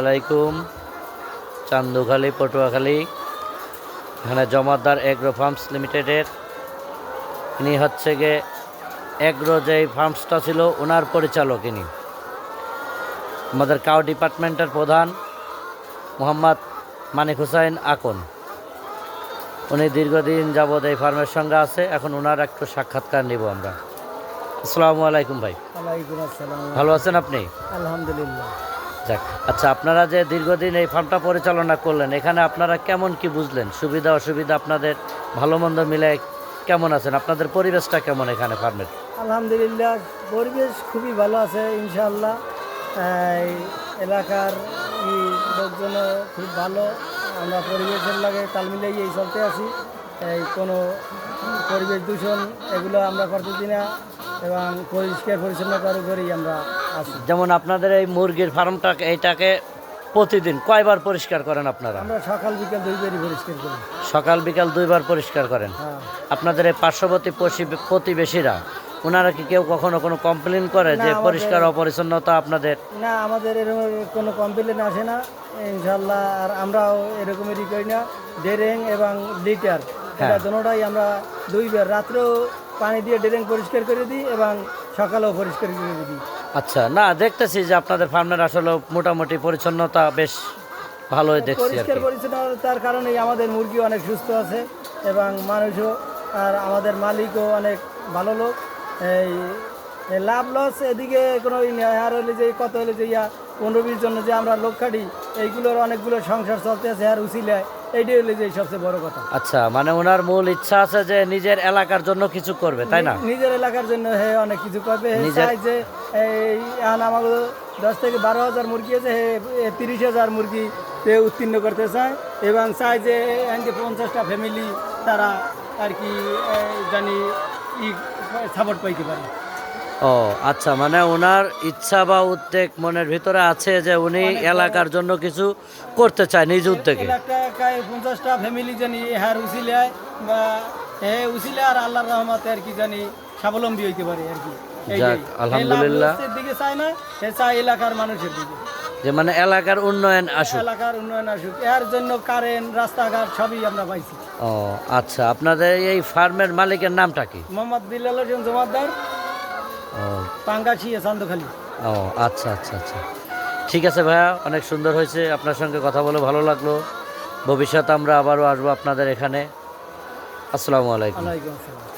আলাইকুম। চান্দুখালী পটুয়াখালী, এখানে Jamaddar agro farms লিমিটেডের ইনি হচ্ছে গিয়ে এগ্রো যেই ফার্মসটা ছিল ওনার পরিচালক। ইনি আমাদের কাউ ডিপার্টমেন্টের প্রধান মোহাম্মদ মানিক হুসাইন আকন। উনি দীর্ঘদিন যাবৎ এই ফার্মের সঙ্গে আছে। এখন ওনার একটু সাক্ষাৎকার নিব আমরা। আসসালামু আলাইকুম ভাই। ওয়ালাইকুম আসসালাম। ভালো আছেন আপনি? আলহামদুলিল্লাহ। যাক, আচ্ছা, আপনারা যে দীর্ঘদিন এই ফার্মটা পরিচালনা করলেন, এখানে আপনারা কেমন কি বুঝলেন? সুবিধা অসুবিধা আপনাদের ভালো মন্দ মিলে কেমন আছেন? আপনাদের পরিবেশটা কেমন এখানে ফার্মের? আলহামদুলিল্লাহ, পরিবেশ খুবই ভালো আছে ইনশাআল্লাহ। এই এলাকার লোকজন খুব ভালো। আমরা পরিবেশের লাগে তাল মিলাই এই চলতে আছি। এই কোনো পরিবেশ দূষণ এগুলো আমরা করতেছি না এবং পরিষ্কার পরিচ্ছন্নতার উপরেই আমরা আছি। যেমন আপনাদের এই মুরগির ফার্মটাকে এইটাকে প্রতিদিন কয়বার পরিষ্কার করেন আপনারা? আমরা সকাল বিকাল দুইবারই পরিষ্কার করি। সকাল বিকাল দুইবার পরিষ্কার করেন। হ্যাঁ। আপনাদের এই পার্শ্ববর্তী প্রতিবেশীরা ওনারা কি কেউ কখনো কোনো কমপ্লেন করে যে পরিষ্কার অপরিচ্ছন্নতা আপনাদের? না, আমাদের এরকম কোনো কমপ্লেন আসে না ইনশাল্লাহ। আর আমরাও এরকমেরই করি না। ড্রেন এবং লিটার এটা দুটোটাই আমরা দুইবার, রাত্রেও পানি দিয়ে ড্রেন পরিষ্কার করে দিই এবং সকালেও পরিষ্কার করে দিই। আচ্ছা, না দেখতেছি যে আপনাদের ফার্মের আসলে মোটামুটি পরিচ্ছন্নতা বেশ ভালোই দেখছি। পরিষ্কার পরিচ্ছন্নতার কারণেই আমাদের মুরগি অনেক সুস্থ আছে এবং মানুষও, আর আমাদের মালিকও অনেক ভালো লোক। এই লাভ লস এদিকে কোনো আর হলে যে কত হলে যে 15-20 জন্য যে আমরা লোক খাটি, এইগুলোর অনেকগুলো সংসার চলতে আছে আর উচিলায়, এইটাই হলে যে সবচেয়ে বড় কথা। আচ্ছা, মানে ওনার মূল ইচ্ছা আছে যে নিজের এলাকার জন্য কিছু করবে, তাই না? নিজের এলাকার জন্য অনেক কিছু করবে। চাই যে এই আমার 10 থেকে 12 হাজার মুরগি আছে, 30,000 মুরগি উত্তীর্ণ করতে চায় এবং চাই যে 50টা ফ্যামিলি তারা আর কি জানি সাপোর্ট পাইতে পারে। ও আচ্ছা, মানে ওনার ইচ্ছা বা উদ্যোগ মনের ভিতরে আছে যে উনি এলাকার জন্য কিছু করতে চায় নিজ উদ্যোগে। 50টা ফ্যামিলি জানি উচিলায় বা উচিলায় আর আল্লাহর রহমতে আর কি জানি স্বাবলম্বী হইতে পারে আর কি। যাক, আলহামদুলিল্লাহ। দিকে চায় না, চায় এলাকার মানুষের দিকে, যে মানে এলাকার উন্নয়ন আসুক। এলাকার উন্নয়ন আসুক, এর জন্য কারেন্ট রাস্তাঘাট সবই আমরা পাইছি। ও আচ্ছা, আপনাদের এই ফার্মের মালিকের নামটা কি? মোহাম্মদ বিল্লাল হোসেন জমাদ্দার, পাঙ্গাছিয়া, চান্দখালী। ও আচ্ছা আচ্ছা আচ্ছা, ঠিক আছে ভাইয়া, অনেক সুন্দর হয়েছে। আপনার সঙ্গে কথা বলে ভালো লাগলো। ভবিষ্যতে আমরা আবারও আসবো আপনাদের এখানে। আসসালামু আলাইকুম। ওয়ালাইকুম আসসালাম।